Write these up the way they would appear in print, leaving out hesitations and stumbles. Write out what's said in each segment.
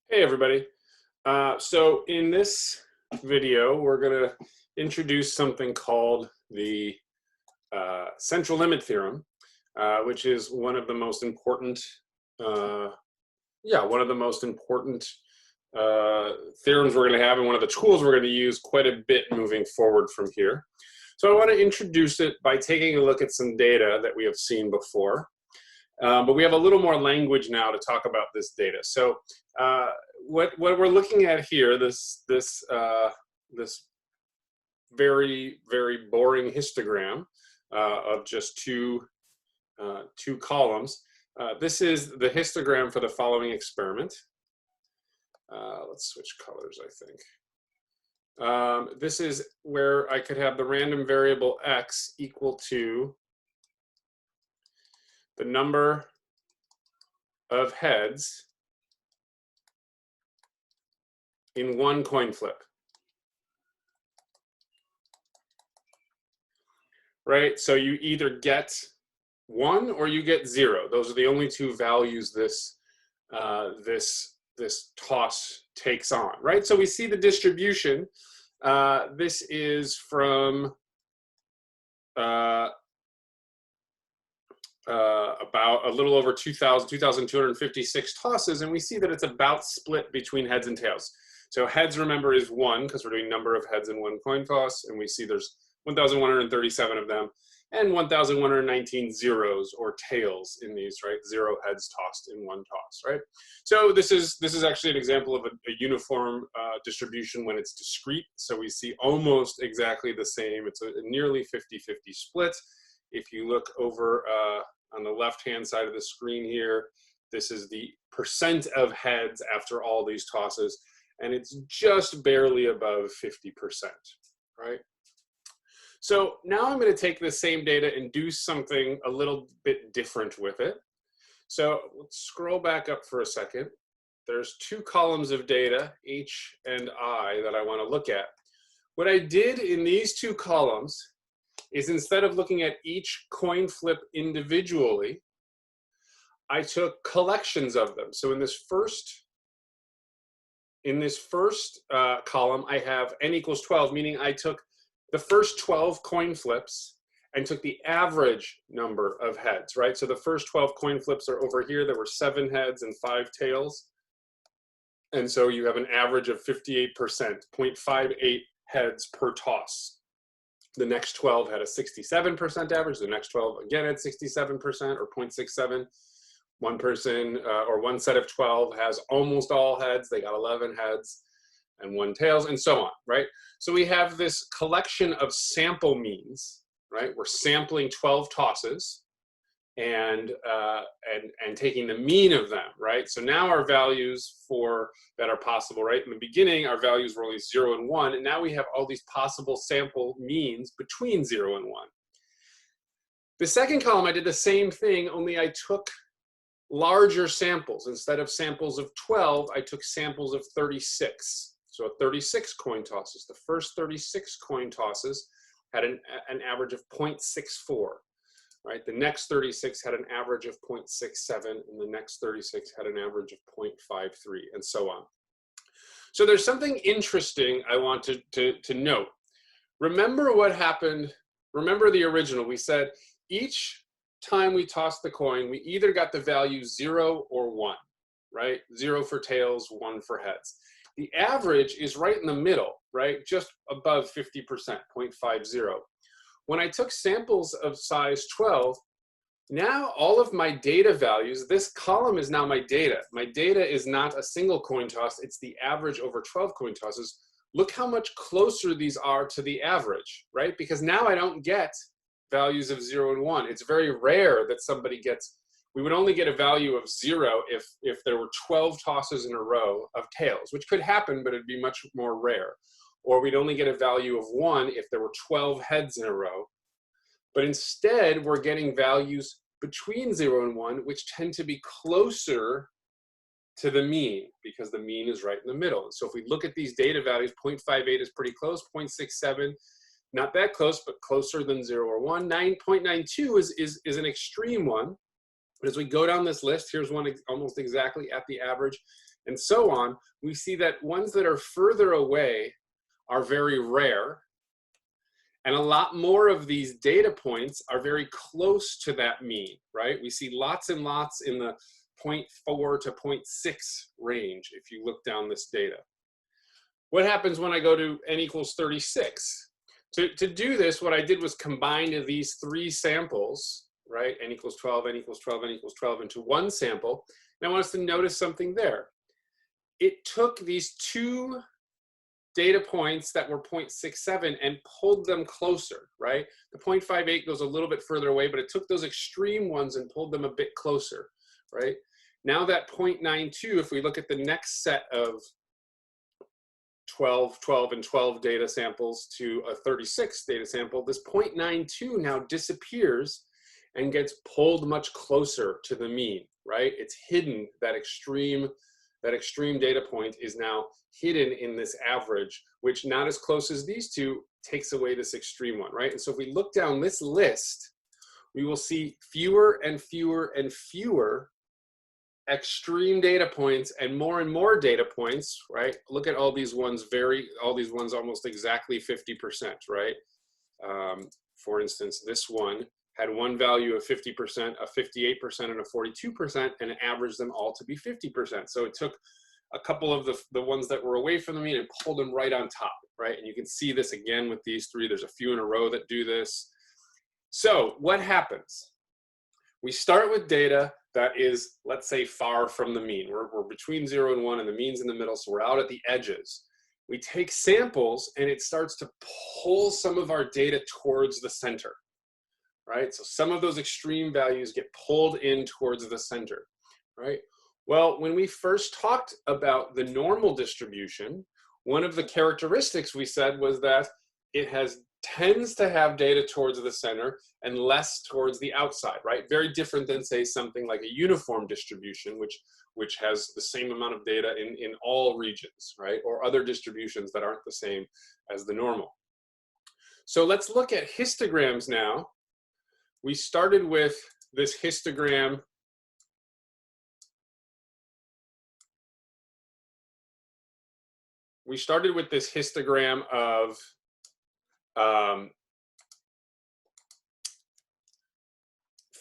Hey everybody. So in this video, we're going to introduce something called the central limit theorem, which is one of the most important, uh, one of the most important theorems we're going to have, and one of the tools we're going to use quite a bit moving forward from here. So I want to introduce it by taking a look at some data that we have seen before. But we have a little more language now to talk about this data. So what we're looking at here, this very boring histogram of just two columns. This is the histogram for the following experiment. Let's switch colors, I think. This is where I could have the random variable x equal to the number of heads in one coin flip, right? So you either get 1 or you get 0. Those are the only two values this toss takes on, right? So we see the distribution. This is from about a little over 2,256 tosses, and we see that it's about split between heads and tails. So heads, remember, is 1 because we're doing number of heads in one coin toss, and we see there's 1,137 of them and 1,119 zeros or tails in these, right? 0 heads tossed in one toss, right? So this is actually an example of a uniform distribution when it's discrete. So we see almost exactly the same. It's a nearly 50-50 split. If you look over on the left-hand side of the screen here, this is the percent of heads after all these tosses, and it's just barely above 50%, right? So now I'm going to take the same data and do something a little bit different with it. So let's scroll back up for a second. There's two columns of data, H and I, that I want to look at. What I did in these two columns is, instead of looking at each coin flip individually, I took collections of them. So in this first column, I have n equals 12, meaning I took the first 12 coin flips and took the average number of heads, right? So the first 12 coin flips are over here. There were 7 heads and 5 tails. And so you have an average of 58%, 0.58 heads per toss. The next 12 had a 67% average. The next 12 again had 67% or 0.67. One person or one set of 12 has almost all heads. They got 11 heads and 1 tails, and so on, right? So we have this collection of sample means, right? We're sampling 12 tosses and taking the mean of them, right? So now our values that are possible, right? In the beginning, our values were only 0 and 1, and now we have all these possible sample means between 0 and 1. The second column, I did the same thing, only I took larger samples. Instead of samples of 12, I took samples of 36. So 36 coin tosses. The first 36 coin tosses had an average of 0.64. Right, the next 36 had an average of 0.67, and the next 36 had an average of 0.53, and so on. So there's something interesting I want to note. Remember what happened, remember the original. We said each time we tossed the coin, we either got the value 0 or 1, right? 0 for tails, 1 for heads. The average is right in the middle, right? Just above 50%, 0.50. When I took samples of size 12, now all of my data values, this column is now my data. My data is not a single coin toss, it's the average over 12 coin tosses. Look how much closer these are to the average, right? Because now I don't get values of 0 and 1. It's very rare that somebody gets, we would only get a value of 0 if there were 12 tosses in a row of tails, which could happen, but it'd be much more rare. Or we'd only get a value of 1 if there were 12 heads in a row. But instead, we're getting values between 0 and 1, which tend to be closer to the mean, because the mean is right in the middle. So if we look at these data values, 0.58 is pretty close, 0.67, not that close, but closer than 0 or 1. 9.92 is an extreme one. But as we go down this list, here's one almost exactly at the average. and so on, we see that ones that are further away are very rare. And a lot more of these data points are very close to that mean, right? We see lots and lots in the 0.4 to 0.6 range if you look down this data. What happens when I go to n equals 36? To do this, what I did was combine these three samples, right? N equals 12, n equals 12, n equals 12 into one sample. And I want us to notice something there. It took these two data points that were 0.67 and pulled them closer, right? The 0.58 goes a little bit further away, but it took those extreme ones and pulled them a bit closer, right? Now that 0.92, if we look at the next set of 12, 12, and 12 data samples to a 36 data sample, this 0.92 now disappears and gets pulled much closer to the mean, right? It's hidden, that extreme data point is now hidden in this average, which not as close as these two takes away this extreme one, right? And so if we look down this list, we will see fewer and fewer and fewer extreme data points and more data points, right? Look at all these ones almost exactly 50%, right? For instance, this one had one value of 50%, a 58%, and a 42%, and it averaged them all to be 50%. So it took a couple of the ones that were away from the mean and pulled them right on top, right? And you can see this again with these three. There's a few in a row that do this. So what happens? We start with data that is, let's say, far from the mean. We're between 0 and 1, and the mean's in the middle, so we're out at the edges. We take samples, and it starts to pull some of our data towards the center, right? So some of those extreme values get pulled in towards the center, right? Well, when we first talked about the normal distribution, one of the characteristics we said was that it tends to have data towards the center and less towards the outside, right? Very different than, say, something like a uniform distribution, which has the same amount of data in all regions, right? Or other distributions that aren't the same as the normal. So let's look at histograms now. We started with this histogram. We started with this histogram of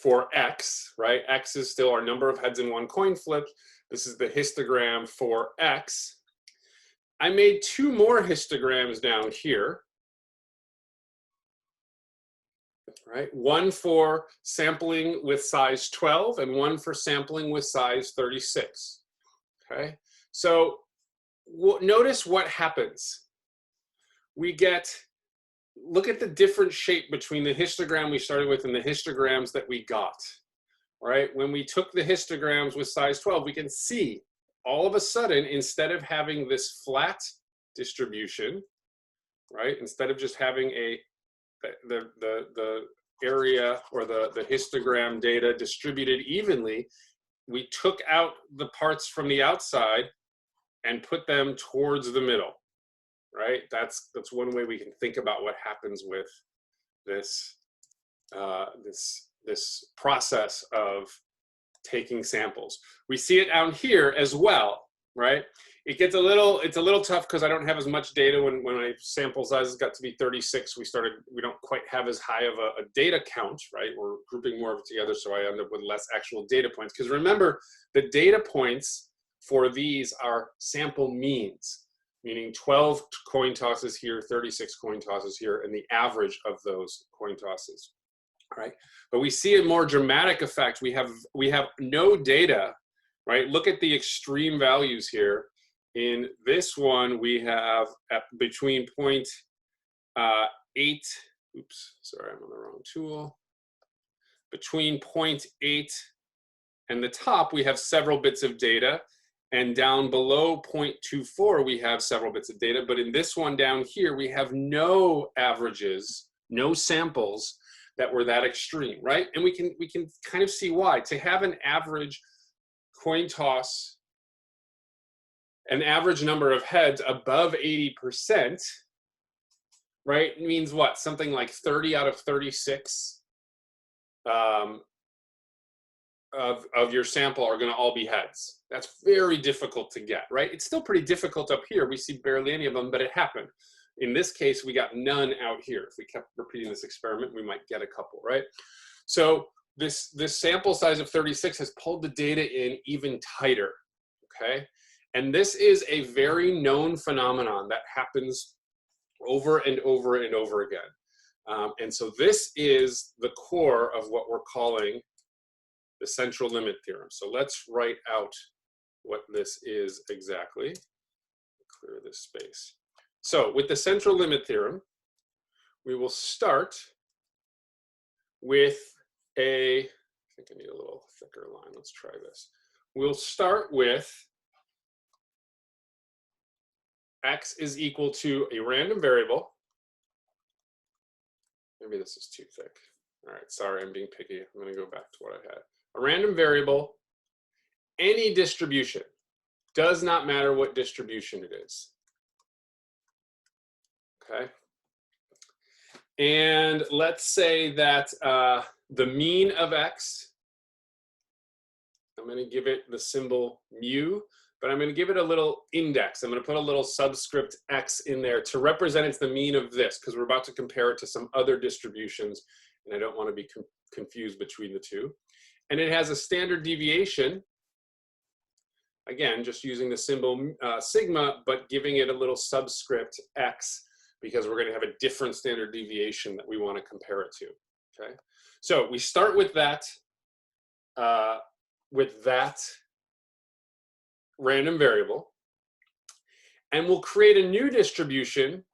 for X, right? X is still our number of heads in one coin flip. This is the histogram for X. I made two more histograms down here, right? One for sampling with size 12 and one for sampling with size 36, okay? So notice what happens. We get, look at the different shape between the histogram we started with and the histograms that we got, right? When we took the histograms with size 12, we can see all of a sudden, instead of having this flat distribution, right? Instead of just having the area or the histogram data distributed evenly, we took out the parts from the outside and put them towards the middle, right? That's one way we can think about what happens with this this process of taking samples. We see it down here as well, right? It's a little tough because I don't have as much data. When my sample sizes got to be 36, we don't quite have as high of a data count, right? We're grouping more of it together, so I end up with less actual data points. Because remember, the data points for these are sample means, meaning 12 coin tosses here, 36 coin tosses here, and the average of those coin tosses, right? But we see a more dramatic effect. We have no data, right? Look at the extreme values here. In this one, we have between 0.8, oops, sorry, I'm on the wrong tool. Between 0.8 and the top, we have several bits of data. And down below 0.24, we have several bits of data. But in this one down here, we have no averages, no samples that were that extreme, right? And we can kind of see why. To have an average coin toss, an average number of heads above 80%, right, means what? Something like 30 out of 36 of your sample are going to all be heads. That's very difficult to get, right? It's still pretty difficult up here. We see barely any of them, but it happened. In this case, we got none out here. If we kept repeating this experiment, we might get a couple, right? So this sample size of 36 has pulled the data in even tighter, okay? And this is a very known phenomenon that happens over and over and over again. And so this is the core of what we're calling the central limit theorem. So let's write out what this is exactly. Clear this space. So with the central limit theorem, we will start with I think I need a little thicker line. Let's try this. We'll start with x is equal to a random variable. Maybe this is too thick. All right, sorry, I'm being picky. I'm going to go back to what I had. A random variable, any distribution, does not matter what distribution it is. Okay. And let's say that the mean of x, I'm going to give it the symbol mu, but I'm going to give it a little index. I'm going to put a little subscript x in there to represent it's the mean of this, because we're about to compare it to some other distributions, and I don't want to be confused between the two. And it has a standard deviation, again, just using the symbol sigma, but giving it a little subscript x, because we're going to have a different standard deviation that we want to compare it to. Okay, so we start with that random variable, and we'll create a new distribution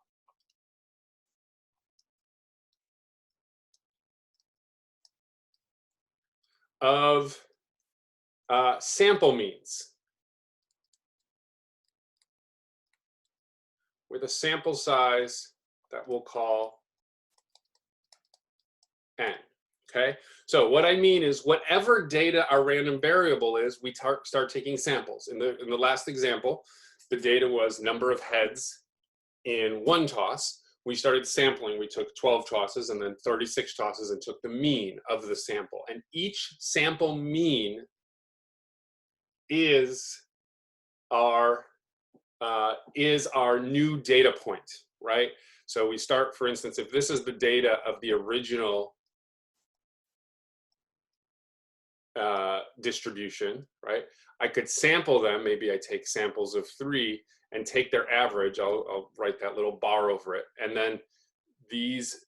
of sample means with a sample size that we'll call n. Okay, so what I mean is whatever data our random variable is, we start taking samples. In the last example, the data was number of heads in one toss. We started sampling. We took 12 tosses and then 36 tosses and took the mean of the sample. And each sample mean is our new data point, right? So we start, for instance, if this is the data of the original distribution, right? I could sample them. Maybe I take samples of 3 and take their average. I'll write that little bar over it. And then these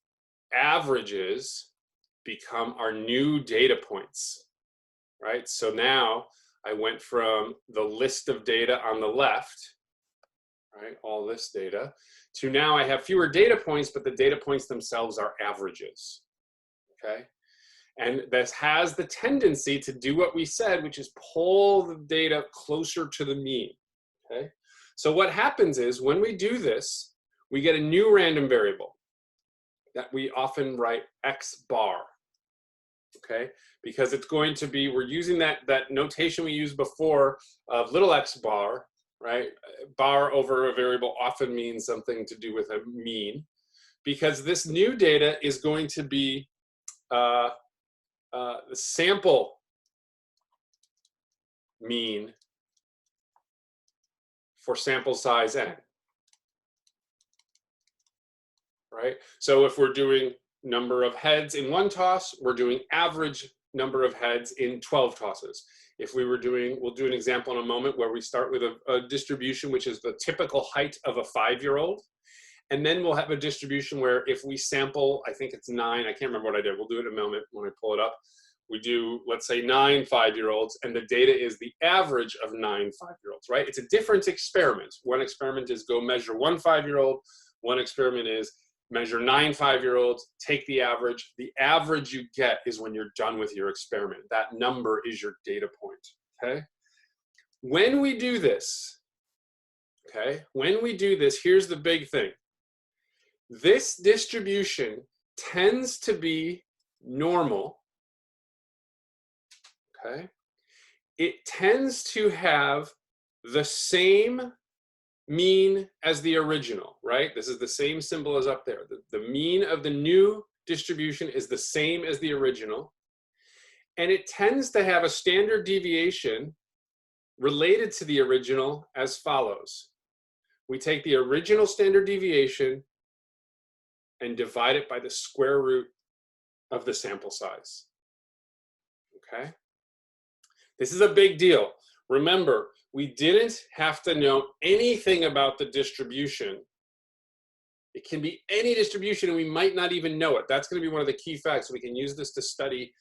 averages become our new data points, right? So now I went from the list of data on the left, right, all this data, to now I have fewer data points, but the data points themselves are averages, okay? And this has the tendency to do what we said, which is pull the data closer to the mean, okay? So what happens is when we do this, we get a new random variable that we often write x bar, okay? Because it's going to be, we're using that notation we used before of little x bar, right? Bar over a variable often means something to do with a mean, because this new data is going to be the sample mean for sample size n, right? So if we're doing number of heads in one toss, we're doing average number of heads in 12 tosses. If we were doing, we'll do an example in a moment where we start with a distribution which is the typical height of a 5-year-old. And then we'll have a distribution where if we sample, I think it's 9, I can't remember what I did. We'll do it in a moment when I pull it up. We do, let's say 9 5-year-olds, and the data is the average of 9 5-year-olds, right? It's a different experiment. One experiment is go measure 1 5-year-old. One experiment is measure 9 5-year-olds, take the average. The average you get is when you're done with your experiment. That number is your data point, okay? When we do this, okay, when we do this, here's the big thing. This distribution tends to be normal, okay? It tends to have the same mean as the original, right? This is the same symbol as up there. The mean of the new distribution is the same as the original. And it tends to have a standard deviation related to the original as follows. We take the original standard deviation and divide it by the square root of the sample size. Okay? This is a big deal. Remember, we didn't have to know anything about the distribution. It can be any distribution and we might not even know it. That's going to be one of the key facts. We can use this to study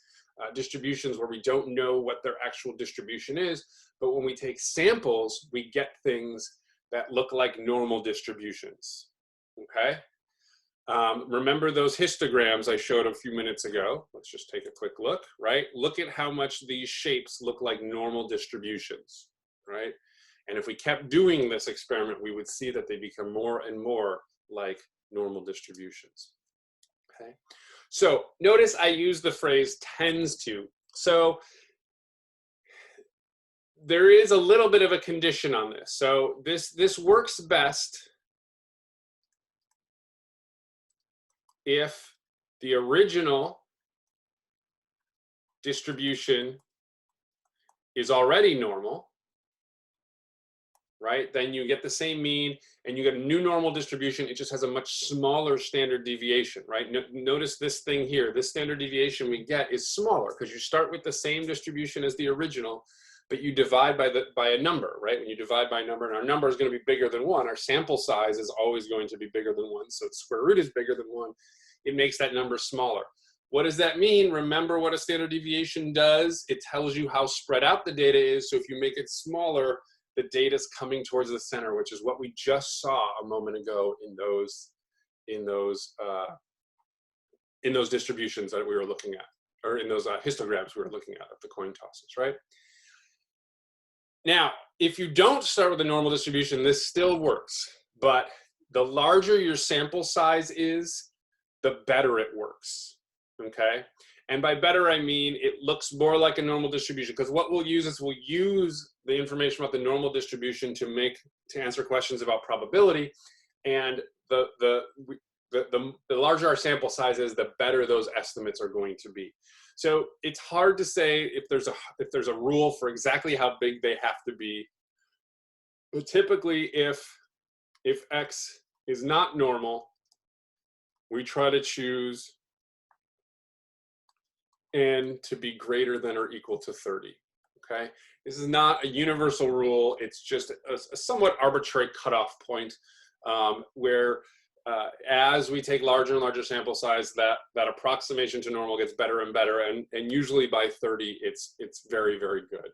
distributions where we don't know what their actual distribution is. But when we take samples, we get things that look like normal distributions. Okay? Remember those histograms I showed a few minutes ago? Let's just take a quick look, right? Look at how much these shapes look like normal distributions, right? And if we kept doing this experiment, we would see that they become more and more like normal distributions, okay? So notice I use the phrase tends to. So there is a little bit of a condition on this. So this works best if the original distribution is already normal, right? Then you get the same mean and you get a new normal distribution. It just has a much smaller standard deviation, right? Notice this thing here, this standard deviation we get is smaller because you start with the same distribution as the original, but you divide by a number, right? When you divide by a number, and our number is going to be bigger than 1, our sample size is always going to be bigger than 1, so its square root is bigger than 1. It makes that number smaller. What does that mean? Remember what a standard deviation does? It tells you how spread out the data is, so if you make it smaller, the data is coming towards the center, which is what we just saw a moment ago in those distributions that we were looking at, or in those histograms we were looking at the coin tosses, right? Now, if you don't start with a normal distribution, this still works, but the larger your sample size is, the better it works, okay? And by better, I mean it looks more like a normal distribution, because what we'll use is we'll use the information about the normal distribution to answer questions about probability, and the larger our sample size is, the better those estimates are going to be. So it's hard to say if there's a rule for exactly how big they have to be. But typically, if X is not normal, we try to choose N to be greater than or equal to 30. Okay, this is not a universal rule. It's just a somewhat arbitrary cutoff point where as we take larger and larger sample size, that approximation to normal gets better and better, and usually by 30, it's very, very good.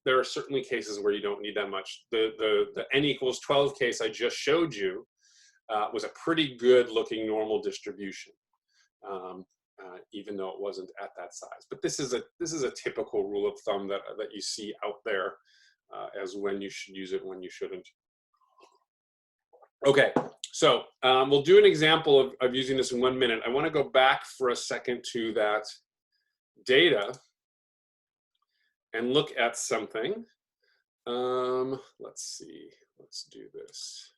There are certainly cases where you don't need that much. The n equals 12 case I just showed you was a pretty good looking normal distribution, even though it wasn't at that size. But this is a typical rule of thumb that you see out there as when you should use it, when you shouldn't. Okay, so we'll do an example of using this in 1 minute. I want to go back for a second to that data and look at something. Let's see, let's do this.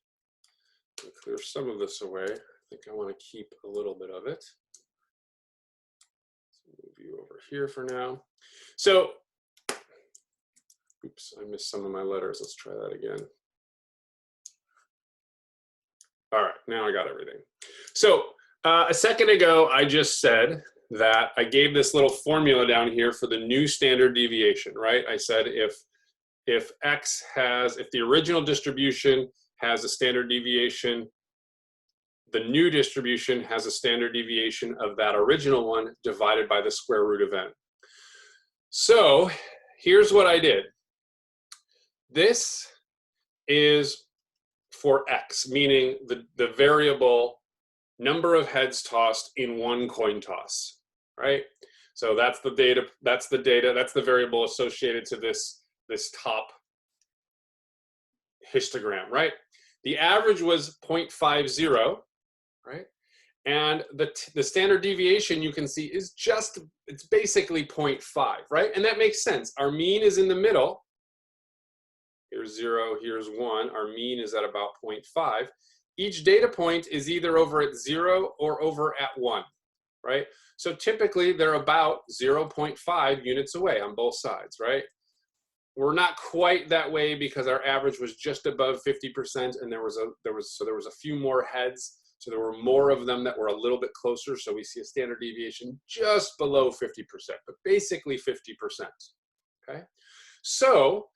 I'll clear some of this away. I think I want to keep a little bit of it. Let's move you over here for now. So, oops, I missed some of my letters. Let's try that again. All right, now I got everything. So a second ago, I just said that I gave this little formula down here for the new standard deviation, right? I said if the original distribution has a standard deviation, the new distribution has a standard deviation of that original one divided by the square root of n. So here's what I did. This is for X, meaning the variable number of heads tossed in one coin toss, right? So that's the data, that's the variable associated to this top histogram, right? The average was 0.50, right? And the standard deviation you can see is it's basically 0.5, right? And that makes sense. Our mean is in the middle. Here's 0, here's 1. Our mean is at about 0.5. Each data point is either over at 0 or over at 1. right? So typically they're about 0.5 units away on both sides, right? We're not quite that way because our average was just above 50%, and there was a few more heads, so there were more of them that were a little bit closer. So we see a standard deviation just below 50%, but basically 50%. Okay, so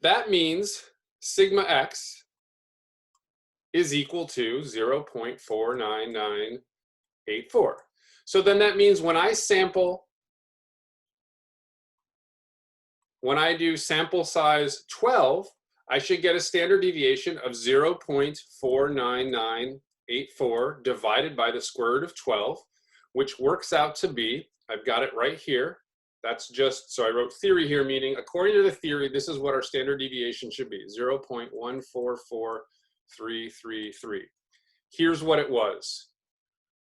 that means sigma x is equal to 0.49984. So then that means when I do sample size 12, I should get a standard deviation of 0.49984 divided by the square root of 12, which works out to be, I've got it right here. That's just, so I wrote theory here, meaning according to the theory, this is what our standard deviation should be, 0.144333. Here's what it was,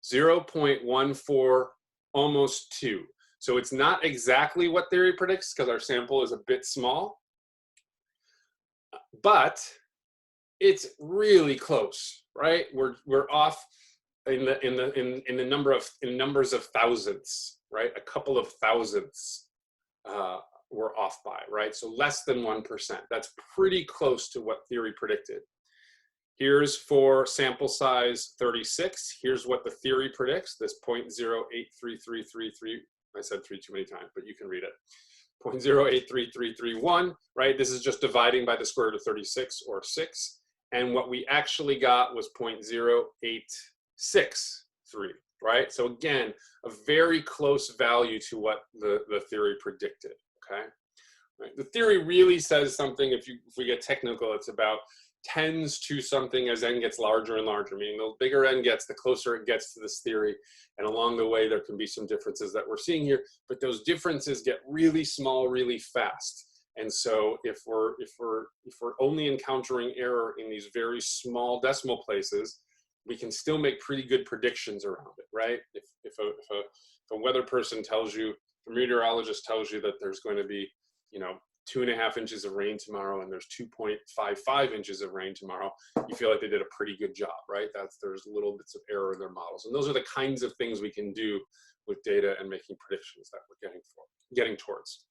0.14, almost 2. So it's not exactly what theory predicts because our sample is a bit small, but it's really close, right? We're off in numbers of thousandths, right? A couple of thousandths we're off by, right? So less than 1%. That's pretty close to what theory predicted. Here's for sample size 36. Here's what the theory predicts, this 0.083333. I said 3 too many times, but you can read it. 0.083331, right? This is just dividing by the square root of 36, or 6. And what we actually got was 0.0863, right? So again, a very close value to what the theory predicted, okay? Right? The theory really says something, if we get technical, it's about tends to something as n gets larger and larger, meaning the bigger n gets, the closer it gets to this theory. And along the way, there can be some differences that we're seeing here, but those differences get really small, really fast. And so if we're only encountering error in these very small decimal places, we can still make pretty good predictions around it, right? If a weather person tells you, a meteorologist tells you that there's going to be, 2.5 inches of rain tomorrow and there's 2.55 inches of rain tomorrow, you feel like they did a pretty good job, right? There's little bits of error in their models. And those are the kinds of things we can do with data and making predictions that we're getting towards.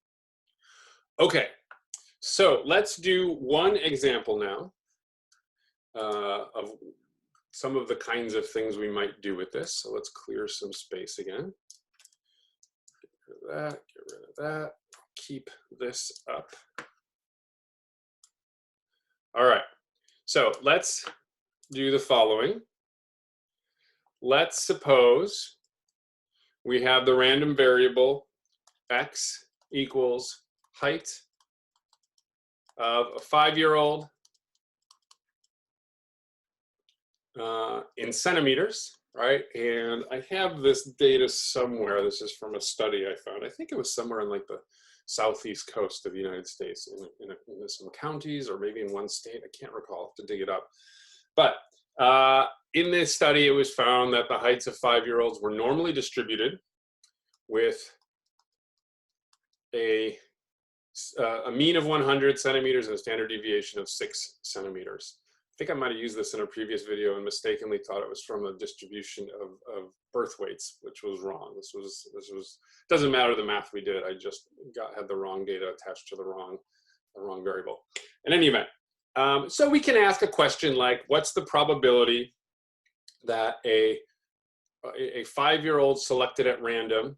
Okay, so let's do one example now of some of the kinds of things we might do with this. So let's clear some space again. Get rid of that, get rid of that. Keep this up. All right, so let's do the following. Let's suppose we have the random variable x equals height of a 5-year-old in centimeters, right? And I have this data somewhere. This is from a study I found. I think it was somewhere in like the southeast coast of the United States, in some counties, or maybe in one state. I can't recall. I'll have to dig it up. But in this study, it was found that the heights of 5-year-olds were normally distributed with a mean of 100 centimeters and a standard deviation of 6 centimeters. I think I might have used this in a previous video and mistakenly thought it was from a distribution of birth weights, which was wrong. This was doesn't matter the math we did. I just had the wrong data attached to the wrong variable. In any event, so we can ask a question like, what's the probability that a 5-year-old selected at random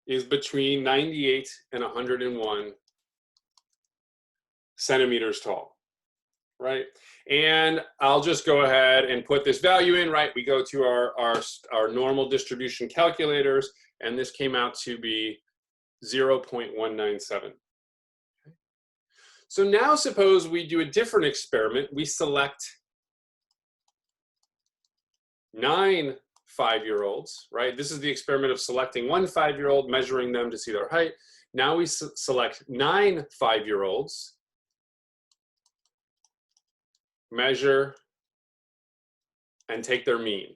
is between 98 and 101 centimeters tall? Right? And I'll just go ahead and put this value in, right? We go to our normal distribution calculators, and this came out to be 0.197. Okay. So now suppose we do a different experiment. We select 9 5-year-olds, right? This is the experiment of selecting 1 5-year-old, measuring them to see their height. Now we select 9 5-year-olds, measure, and take their mean.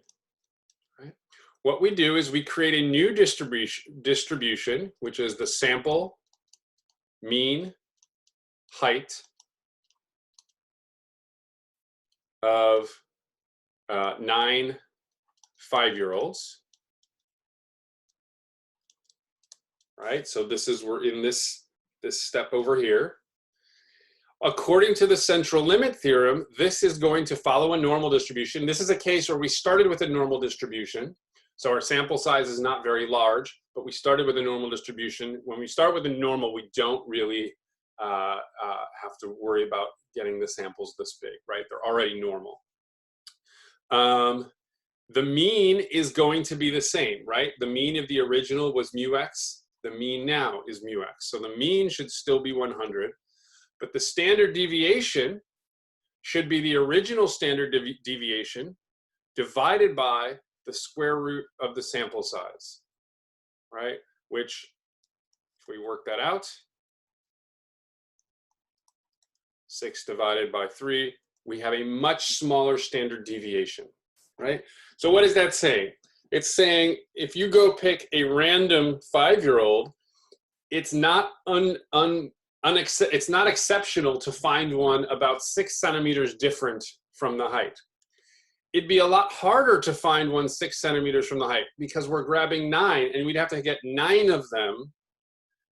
Right? What we do is we create a new distribution, which is the sample, mean, height of 9 5-year-olds. right? So we're in this step over here. According to the central limit theorem, this is going to follow a normal distribution. This is a case where we started with a normal distribution. So our sample size is not very large, but we started with a normal distribution. When we start with a normal, we don't really have to worry about getting the samples this big, right? They're already normal. The mean is going to be the same, right? The mean of the original was mu x. The mean now is mu x. So the mean should still be 100. But the standard deviation should be the original standard deviation divided by the square root of the sample size, right? Which, if we work that out, 6 divided by 3, we have a much smaller standard deviation, right? So what is that saying? It's saying if you go pick a random 5-year-old, it's not it's not exceptional to find one about 6 centimeters different from the height. It'd be a lot harder to find one 6 centimeters from the height because we're grabbing 9 and we'd have to get 9 of them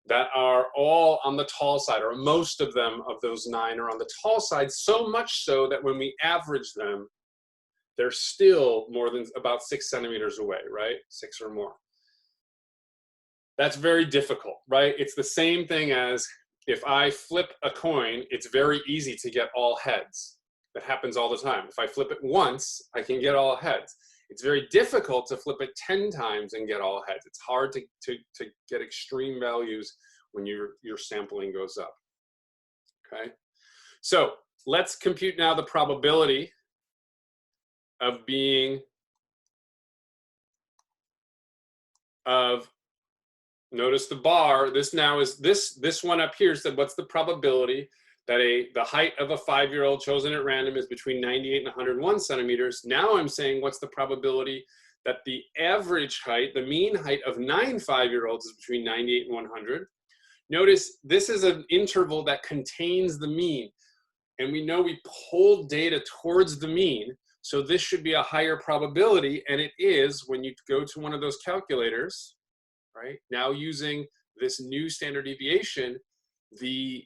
that are all on the tall side, or most of them of those 9 are on the tall side, so much so that when we average them, they're still more than about 6 centimeters away, right? 6 or more. That's very difficult, right? It's the same thing as if I flip a coin, it's very easy to get all heads. That happens all the time. If I flip it once, I can get all heads. It's very difficult to flip it 10 times and get all heads. It's hard to get extreme values when your sampling goes up, okay? So let's compute now the probability of being, notice the bar, this now is, this one up here said what's the probability that the height of a 5-year-old chosen at random is between 98 and 101 centimeters. Now I'm saying what's the probability that the average height, the mean height of 9 5-year-olds is between 98 and 100. Notice this is an interval that contains the mean. And we know we pulled data towards the mean. So this should be a higher probability. And it is when you go to one of those calculators, right? Now using this new standard deviation, the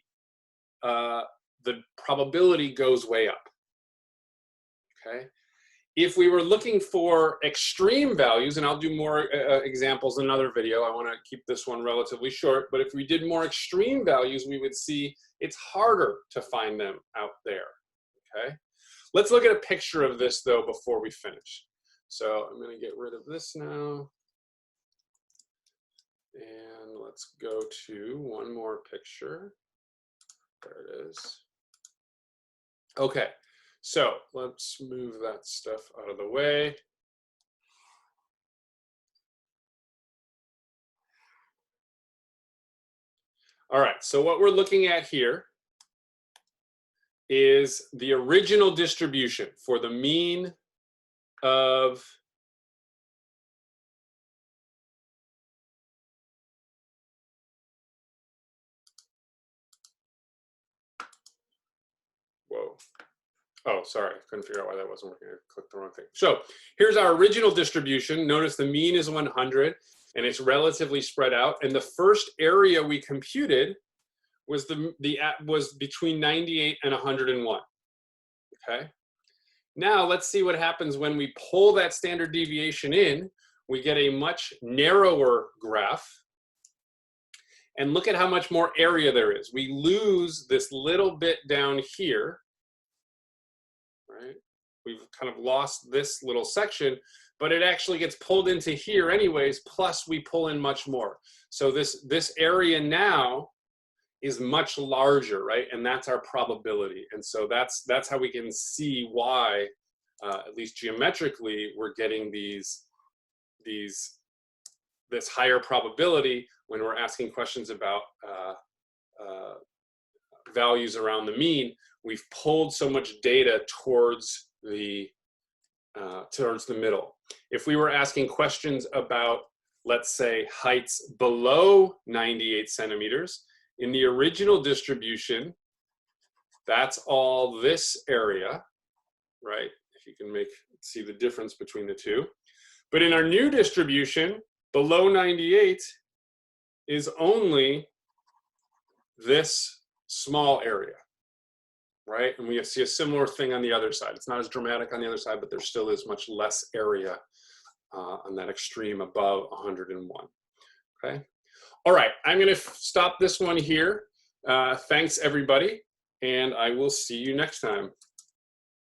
probability goes way up, okay? If we were looking for extreme values, and I'll do more examples in another video, I wanna keep this one relatively short, but if we did more extreme values, we would see it's harder to find them out there, okay? Let's look at a picture of this though before we finish. So I'm gonna get rid of this now. And let's go to one more picture. There it is. Okay, so let's move that stuff out of the way. All right, so what we're looking at here is the original distribution for the mean of oh, sorry, I couldn't figure out why that wasn't working. I clicked the wrong thing. So here's our original distribution. Notice the mean is 100 and it's relatively spread out. And the first area we computed was was between 98 and 101. Okay. Now let's see what happens when we pull that standard deviation in. We get a much narrower graph. And look at how much more area there is. We lose this little bit down here. Right? We've kind of lost this little section, but it actually gets pulled into here anyways, plus we pull in much more. So this area now is much larger, right? And that's our probability. And so that's how we can see why, at least geometrically, we're getting this higher probability when we're asking questions about values around the mean. We've pulled so much data towards the middle. If we were asking questions about, let's say, heights below 98 centimeters, in the original distribution, that's all this area, right? If you can see the difference between the two. But in our new distribution, below 98, is only this small area, right? And we see a similar thing on the other side. It's not as dramatic on the other side, but there still is much less area on that extreme above 101, okay? All right, I'm gonna stop this one here. Thanks everybody, and I will see you next time.